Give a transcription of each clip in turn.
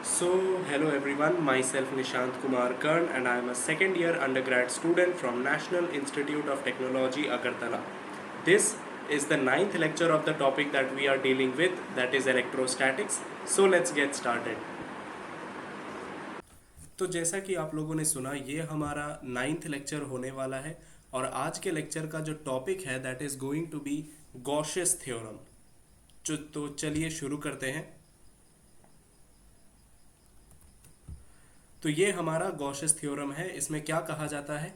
So, hello everyone, myself Nishant Kumar Karn and I am a second year undergrad student from National Institute of Technology, Agartala. This is the ninth lecture of the topic that we are dealing with, that is electrostatics. So, let's get started. तो जैसा कि आप लोगों ने सुना, ये हमारा ninth lecture होने वाला है और आज के लेक्चर का जो टॉपिक है that is going to be Gauss's theorem. तो चलिए शुरू करते हैं। तो ये हमारा गॉसियस थ्योरम है। इसमें क्या कहा जाता है,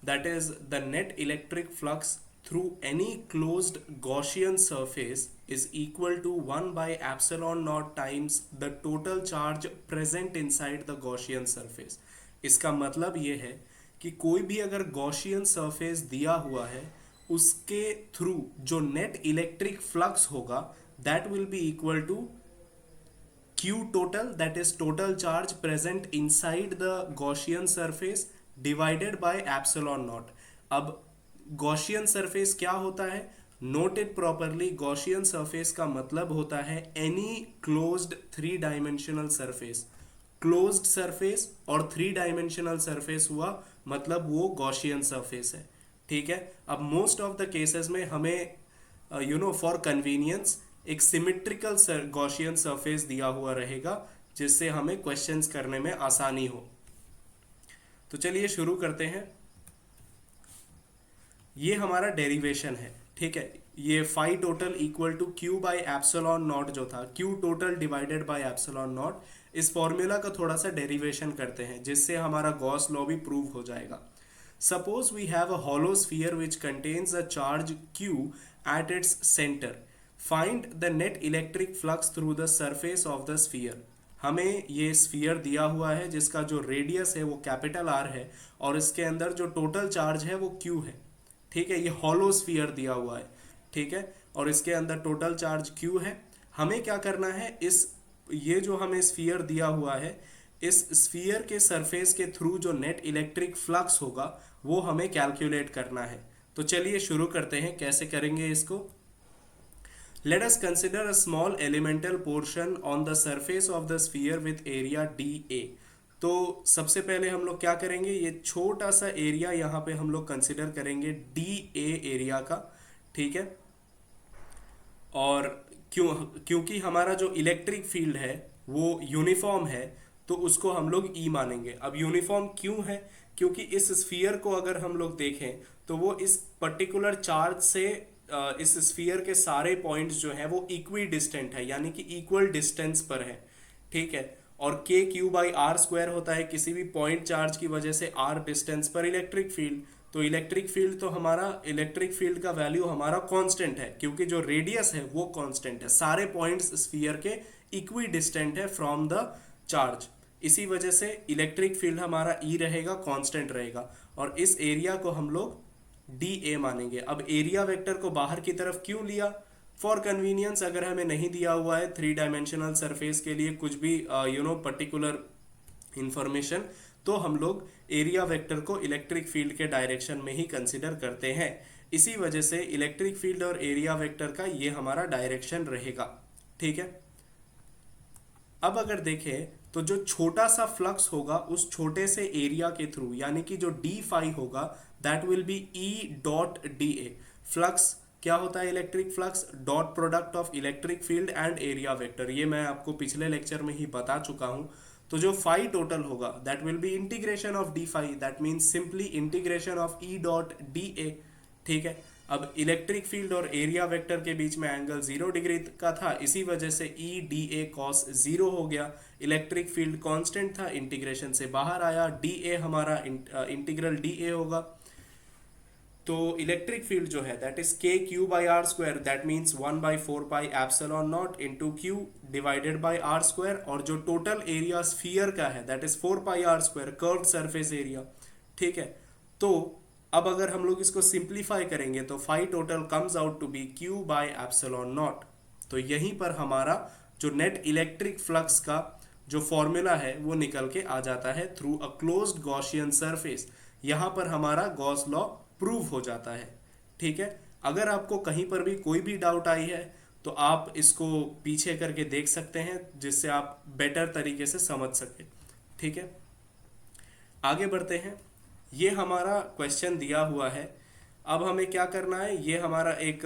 that is the net electric flux through any closed Gaussian surface is equal to 1/epsilon naught times the total charge present inside the Gaussian surface. इसका मतलब ये है कि कोई भी अगर गॉसियन सरफेस दिया हुआ है, उसके थ्रू जो नेट इलेक्ट्रिक फ्लक्स होगा that will be equal to Q total, that is total charge present inside the Gaussian surface divided by epsilon naught. अब Gaussian surface क्या होता है, note it properly. Gaussian surface का मतलब होता है any closed three dimensional surface. Closed surface और three dimensional surface हुआ मतलब वो Gaussian surface है। ठीक है। अब मोस्ट ऑफ द केसेस में हमें फॉर कन्वीनियंस एक सिमेट्रिकल गॉसियन सरफेस दिया हुआ रहेगा जिससे हमें क्वेश्चंस करने में आसानी हो। तो चलिए शुरू करते हैं। ये हमारा डेरिवेशन है। ठीक है। ये phi total equal to Q by epsilon naught जो था, Q total divided by epsilon naught, इस फॉर्मूला का थोड़ा सा डेरिवेशन करते हैं जिससे हमारा गॉस लॉ भी प्रूव हो जाएगा। Suppose we have a hollow sphere which contains a charge Q at its centre. Find the net electric flux through the surface of the sphere. हमें ये स्फीयर दिया हुआ है जिसका जो रेडियस है वो कैपिटल आर है और इसके अंदर जो टोटल चार्ज है वो क्यू है। ठीक है। ये हॉलो स्फीयर दिया हुआ है। ठीक है। और इसके अंदर टोटल चार्ज क्यू है। हमें क्या करना है, ये जो हमें स्फीयर दिया हुआ है, इस स्फीयर के सरफेस के थ्रू जो नेट इलेक्ट्रिक फ्लक्स होगा वो हमें कैलकुलेट करना है। तो चलिए शुरू करते हैं। कैसे करेंगे इसको, let us consider a small elemental portion on the surface of the sphere with area dA। तो सबसे पहले हम लोग क्या करेंगे, ये छोटा सा एरिया यहाँ पे हम लोग कंसिडर करेंगे dA एरिया का। ठीक है। और क्योंकि हमारा जो इलेक्ट्रिक फील्ड है वो यूनिफॉर्म है तो उसको हम लोग ई मानेंगे। अब यूनिफॉर्म क्यों है, क्योंकि इस स्फीयर को अगर हम लोग देखें तो वो इस पर्टिकुलर चार्ज से इस स्फीयर के सारे पॉइंट्स जो हैं वो इक्वी डिस्टेंट है, यानी कि इक्वल डिस्टेंस पर है। ठीक है। और के क्यू बाई आर स्क्वायर होता है किसी भी पॉइंट चार्ज की वजह से आर डिस्टेंस पर इलेक्ट्रिक फील्ड। तो इलेक्ट्रिक फील्ड तो हमारा इलेक्ट्रिक फील्ड का वैल्यू हमारा कांस्टेंट है क्योंकि जो रेडियस है वो कांस्टेंट है, सारे पॉइंट्स स्फीयर के इक्वी डिस्टेंट है फ्रॉम द चार्ज। इसी वजह से इलेक्ट्रिक फील्ड हमारा ई रहेगा, कांस्टेंट रहेगा और इस एरिया को हम लोग डी ए मानेंगे। अब एरिया वेक्टर को बाहर की तरफ क्यों लिया, फॉर कन्वीनियंस। अगर हमें नहीं दिया हुआ है थ्री डायमेंशनल सरफेस के लिए कुछ भी पर्टिकुलर इंफॉर्मेशन, तो हम लोग एरिया वेक्टर को इलेक्ट्रिक फील्ड के डायरेक्शन में ही कंसिडर करते हैं। इसी वजह से इलेक्ट्रिक फील्ड और एरिया वेक्टर का ये हमारा डायरेक्शन रहेगा। ठीक है। अब अगर देखें तो जो छोटा सा फ्लक्स होगा उस छोटे से एरिया के थ्रू, यानी कि जो डी फाई होगा that will be E dot D A. Flux क्या होता है, electric flux dot product of electric field and area vector. ये मैं आपको पिछले लेक्चर में ही बता चुका हूं। तो जो फाई टोटल होगा that will be integration of D phi, that means simply integration of E dot D A. ठीक है। अब इलेक्ट्रिक फील्ड और एरिया वेक्टर के बीच में एंगल 0 डिग्री का था, इसी वजह से ई डी ए कॉस 0 हो गया। इलेक्ट्रिक फील्ड कांस्टेंट था, इंटीग्रेशन से बाहर आया, डी ए हमारा इंटीग्रल डी ए होगा। तो इलेक्ट्रिक फील्ड जो है that is K Q by R square, that means 1/4 epsilon naught into Q divided by R square. और जो टोटल एरिया स्फीयर का है that is 4 square, curved surface area. ठीक है। तो अब अगर हम लोग इसको सिंप्लीफाई करेंगे तो phi total comes out to be Q by epsilon naught. तो यहीं पर हमारा जो नेट इलेक्ट्रिक फ्लक्स का जो फॉर्मूला है वो निकल के आ जाता है through a closed Gaussian surface. यहां पर हमारा गॉस लॉ प्रूव हो जाता है। ठीक है। अगर आपको कहीं पर भी कोई भी डाउट आई है तो आप इसको पीछे करके देख सकते हैं जिससे आप बेटर तरीके से समझ सके। ठीक है, आगे बढ़ते हैं। ये हमारा क्वेश्चन दिया हुआ है। अब हमें क्या करना है, ये हमारा एक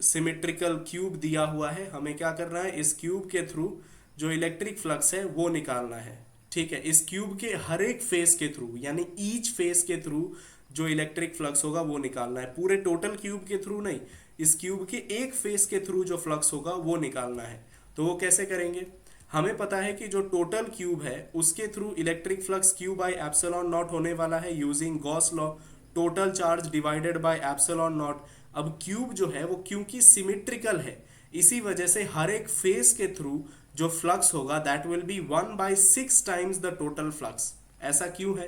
सिमेट्रिकल क्यूब दिया हुआ है, हमें क्या करना है, इस क्यूब के थ्रू जो इलेक्ट्रिक फ्लक्स है वो निकालना है। ठीक है, इस क्यूब के हर एक फेस के थ्रू, यानी ईच फेस के थ्रू जो इलेक्ट्रिक फ्लक्स होगा वो निकालना है, पूरे टोटल क्यूब के थ्रू नहीं, इस क्यूब के एक फेस के थ्रू जो फ्लक्स होगा वो निकालना है। तो वो कैसे करेंगे, हमें पता है कि जो टोटल क्यूब है उसके through electric flux Q by epsilon not होने वाला है using Gauss law, total charge divided by epsilon not. अब क्यूब जो है वो क्योंकि सिमेट्रिकल है, इसी वजह से हर एक फेस के थ्रू जो फ्लक्स होगा that will B 1/6 times the total flux. ऐसा क्यों है,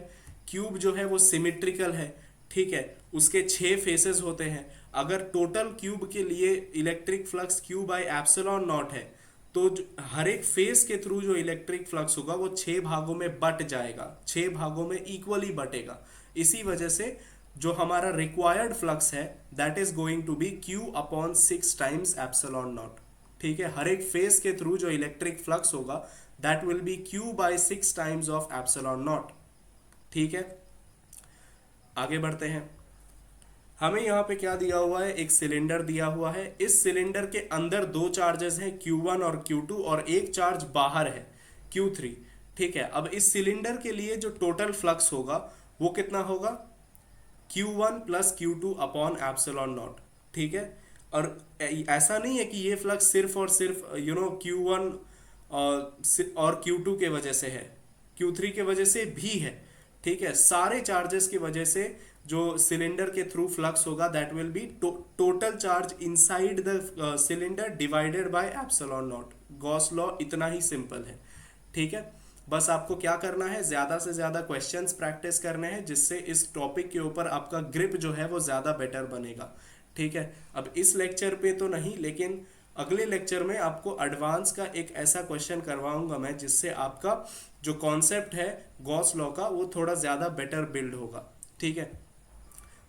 क्यूब जो है वो सिमेट्रिकल है, ठीक है, उसके 6 फेसेस होते हैं। अगर टोटल क्यूब के लिए electric flux Q by epsilon not है तो हर एक फेस के थ्रू जो इलेक्ट्रिक फ्लक्स होगा वो 6 भागों में बट जाएगा, 6 भागों में इक्वली बटेगा। इसी वजह से जो हमारा रिक्वायर्ड फ्लक्स है that is going to be Q/6 times epsilon naught. ठीक है, हर एक फेस के थ्रू जो इलेक्ट्रिक फ्लक्स होगा that will be Q/6 times of epsilon naught. ठीक है, आगे बढ़ते हैं। हमें यहाँ पे क्या दिया हुआ है, एक सिलेंडर दिया हुआ है। इस सिलेंडर के अंदर 2 चार्जेस हैं Q1 और Q2 और एक चार्ज बाहर है Q3। ठीक है, अब इस सिलेंडर के लिए जो टोटल फ्लक्स होगा वो कितना होगा, Q1 plus Q2 upon epsilon naught. ठीक है, और ऐसा नहीं है कि ये फ्लक्स सिर्फ और सिर्फ Q1 और Q2 के वजह से है, Q3 के वजह से भी है। ठीक है, सारे चार्जेस की वजह से जो सिलेंडर के थ्रू फ्लक्स होगा that will B total charge inside the cylinder divided by epsilon not. Gauss law इतना ही सिंपल है। ठीक है, बस आपको क्या करना है, ज्यादा से ज्यादा क्वेश्चंस प्रैक्टिस करने हैं जिससे इस टॉपिक के ऊपर आपका ग्रिप जो है वो ज्यादा बेटर बनेगा। ठीक है, अब इस लेक्चर पे तो नहीं, लेकिन अगले लेक्चर में आपको एडवांस का एक ऐसा क्वेश्चन करवाऊंगा मैं जिससे आपका जो कॉन्सेप्ट है गॉस लॉ का वो थोड़ा ज्यादा बेटर बिल्ड होगा। ठीक है,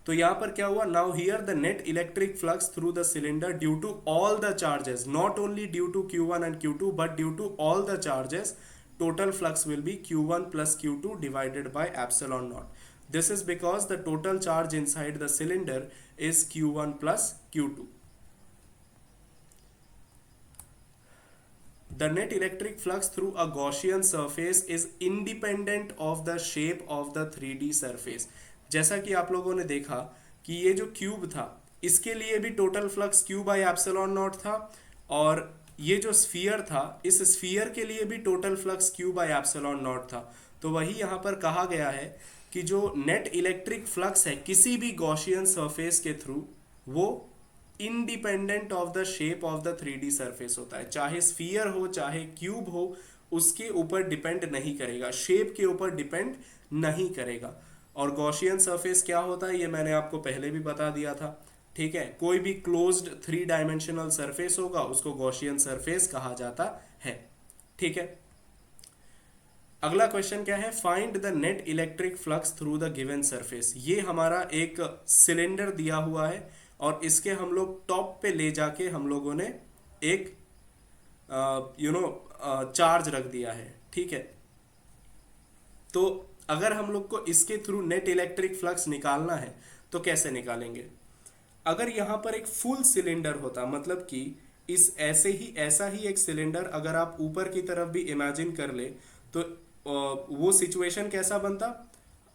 तो यहां पर क्या हुआ, now here the net electric flux through the cylinder due to all the charges, not only due to Q1 and Q2 but due to all the charges, total flux will be Q1 plus Q2 divided by epsilon naught. This is because the total charge inside the cylinder is Q1 plus Q2. The net electric flux through a Gaussian surface is independent of the shape of the 3D surface. जैसा कि आप लोगों ने देखा कि ये जो cube था इसके लिए भी total flux Q by epsilon not था, और ये जो स्फीयर था इस स्फीयर के लिए भी total flux Q by epsilon not था। तो वही यहाँ पर कहा गया है कि जो नेट इलेक्ट्रिक फ्लक्स है किसी भी गॉसियन सरफेस के थ्रू वो independent of the shape of the 3D surface होता है, चाहे स्फीयर हो चाहे क्यूब हो, उसके ऊपर डिपेंड नहीं करेगा, शेप के ऊपर डिपेंड नहीं करेगा। और गॉसियन सरफेस क्या होता है ये मैंने आपको पहले भी बता दिया था। ठीक है, कोई भी क्लोज्ड 3 डायमेंशनल सरफेस होगा उसको गॉसियन सरफेस कहा जाता है। ठीक है, अगला क्वेश्चन क्या है, find the net electric flux through the given surface. ये हमारा एक सिलेंडर दिया हुआ है और इसके हम लोग टॉप पे ले जाके हम लोगों ने एक चार्ज रख दिया है। ठीक है, तो अगर हम लोग को इसके थ्रू नेट इलेक्ट्रिक फ्लक्स निकालना है तो कैसे निकालेंगे, अगर यहाँ पर एक फुल सिलेंडर होता, मतलब कि इस ऐसा ही एक सिलेंडर अगर आप ऊपर की तरफ भी इमेजिन कर ले तो वो सिचुएशन कैसा बनता,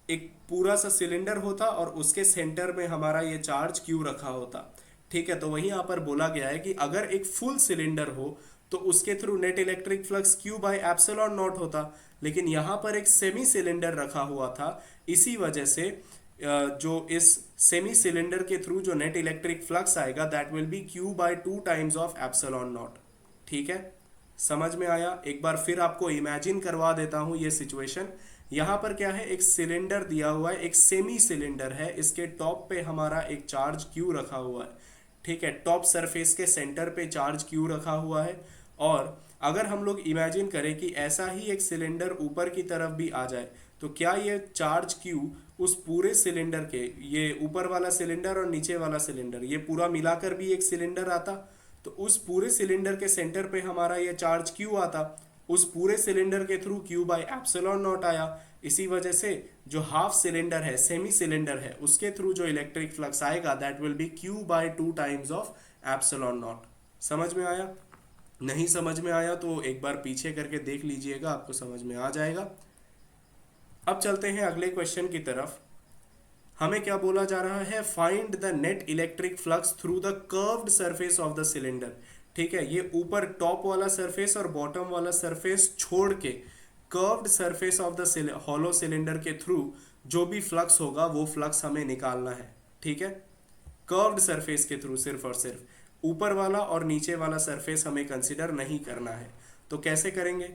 एक पूरा सा सिलेंडर होता और उसके सेंटर में हमारा ये चार्ज क्यू रखा होता। ठीक है, तो वही यहाँ पर बोला गया है कि अगर एक फुल सिलेंडर हो तो उसके through net electric flux Q by epsilon not होता, लेकिन यहाँ पर एक सेमी सिलेंडर रखा हुआ था, इसी वजह से जो इस सेमी सिलेंडर के थ्रू जो नेट इलेक्ट्रिक फ्लक्स आएगा that will B Q/2 times of epsilon naught. ठीक है, समझ में आया, एक बार फिर आपको इमेजिन करवा देता हूं ये सिचुएशन। यहाँ पर क्या है, एक सिलेंडर दिया हुआ है, एक सेमी सिलेंडर है, इसके टॉप पे हमारा एक चार्ज Q रखा हुआ है। ठीक है, टॉप सरफेस के सेंटर पे चार्ज Q रखा हुआ है, और अगर हम लोग इमेजिन करें कि ऐसा ही एक सिलेंडर ऊपर की तरफ भी आ जाए तो क्या ये चार्ज Q उस पूरे सिलेंडर के, ये ऊपर वाला सिलेंडर और नीचे वाला सिलेंडर, ये पूरा मिलाकर भी एक सिलेंडर आता, तो उस पूरे सिलेंडर के सेंटर पे हमारा ये चार्ज Q आता, उस पूरे सिलेंडर के through Q by epsilon not आया। इसी वजह से जो हाफ सिलेंडर है, सेमी सिलेंडर है, उसके थ्रू जो इलेक्ट्रिक फ्लक्स आएगा that will be Q by 2 times of epsilon naught. समझ में आया? नहीं समझ में आया तो एक बार पीछे करके देख लीजिएगा, आपको समझ में आ जाएगा। अब चलते हैं अगले क्वेश्चन की तरफ। हमें क्या बोला जा रहा है? Find the net electric flux through the curved surface of the cylinder. ठीक है, ये ऊपर टॉप वाला सरफेस और बॉटम वाला सरफेस छोड़ के curved surface of the hollow cylinder के थ्रू जो भी फ्लक्स होगा वो फ्लक्स हमें निकालना है। ठीक है, कर्व्ड सरफेस के थ्रू सिर्फ और सिर्फ, ऊपर वाला और नीचे वाला सरफेस हमें कंसिडर नहीं करना है। तो कैसे करेंगे?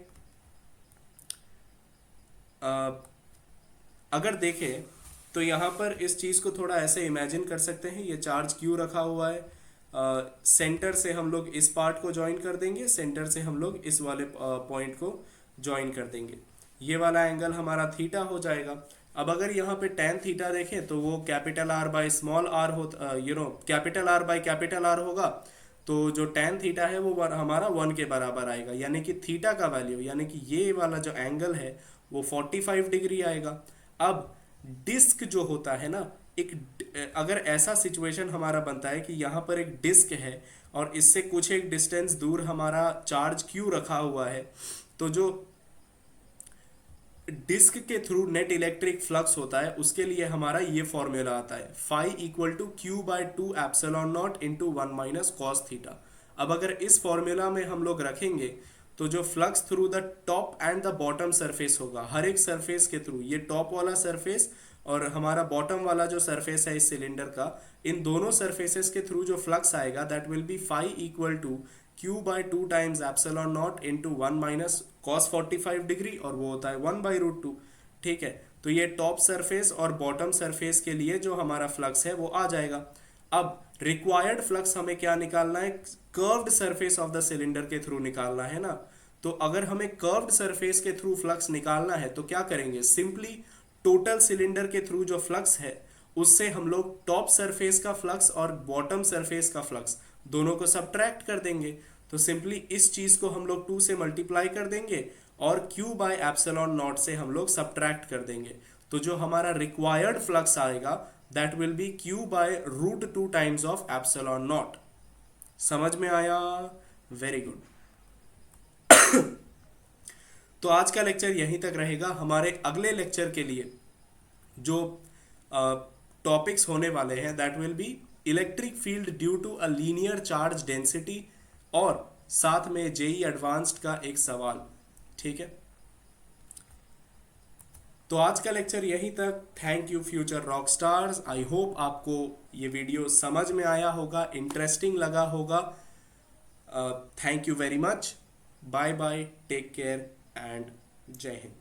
अगर देखें तो यहाँ पर इस चीज़ को थोड़ा ऐसे इमेजिन कर सकते हैं, ये चार्ज क्यू रखा हुआ है, सेंटर से हम लोग इस पार्ट को ज्वाइन कर देंगे, सेंटर से हम लोग इस वाले पॉइंट को ज्वाइन कर देंगे। ये वाला एंगल हमारा थीटा हो जाएगा। अब अगर यहाँ पे टेन थीटा देखें तो वो capital R by small R होता, capital R by capital R होगा। तो जो टेन थीटा है वो हमारा 1 के बराबर आएगा, यानी कि थीटा का वैल्यू, यानी कि ये वाला जो एंगल है वो 45 डिग्री आएगा। अब डिस्क जो होता है ना, अगर ऐसा सिचुएशन हमारा बनता है कि यहाँ पर एक डिस्क है और इससे कुछ एक डिस्टेंस दूर हमारा चार्ज क्यू रखा हुआ है, तो जो डिस्क के थ्रू नेट इलेक्ट्रिक फ्लक्स होता है उसके लिए हमारा ये फॉर्मूला आता है, phi equal to Q by 2 epsilon naught into 1 minus cos theta. अब अगर इस फॉर्मूला में हम लोग रखेंगे तो जो flux through the top and the bottom surface होगा, हर एक सरफेस के थ्रू, ये टॉप वाला सरफेस और हमारा बॉटम वाला जो सरफेस है इस सिलेंडर का, इन दोनों सरफेसेस के थ्रू जो फ्लक्स आएगा that will be phi equal to Q by 2 times epsilon naught into 1 minus cos 45 degree, और वो होता है 1 बाई रूट 2। ठीक है, तो ये टॉप सरफेस और बॉटम सरफेस के लिए जो हमारा फ्लक्स है वो आ जाएगा। अब रिक्वायर्ड फ्लक्स हमें क्या निकालना है? Curved surface of the cylinder के थ्रू निकालना है ना। तो अगर हमें कर्व्ड सरफेस के थ्रू फ्लक्स निकालना है तो क्या करेंगे? सिंपली टोटल सिलेंडर के थ्रू जो फ्लक्स है उससे हम लोग टॉप सरफेस का फ्लक्स और बॉटम सरफेस का फ्लक्स दोनों को सब्ट्रैक्ट कर देंगे। तो सिंपली इस चीज को हम लोग 2 से मल्टीप्लाई कर देंगे और Q बाय एप्सिलॉन नॉट से हम लोग सब्ट्रैक्ट कर देंगे। तो जो हमारा रिक्वायर्ड फ्लक्स आएगा that will be Q by root 2 times of epsilon naught. समझ में आया? Very good. तो आज का लेक्चर यहीं तक रहेगा। हमारे अगले लेक्चर के लिए जो टॉपिक्स होने वाले हैं that will be electric field due to a linear charge density और साथ में जेई एडवांस्ड का एक सवाल। ठीक है, तो आज का लेक्चर यहीं तक। Thank you future rock stars. I hope आपको ये वीडियो समझ में आया होगा, इंटरेस्टिंग लगा होगा। Thank you very much. Bye bye, take care and जय हिंद।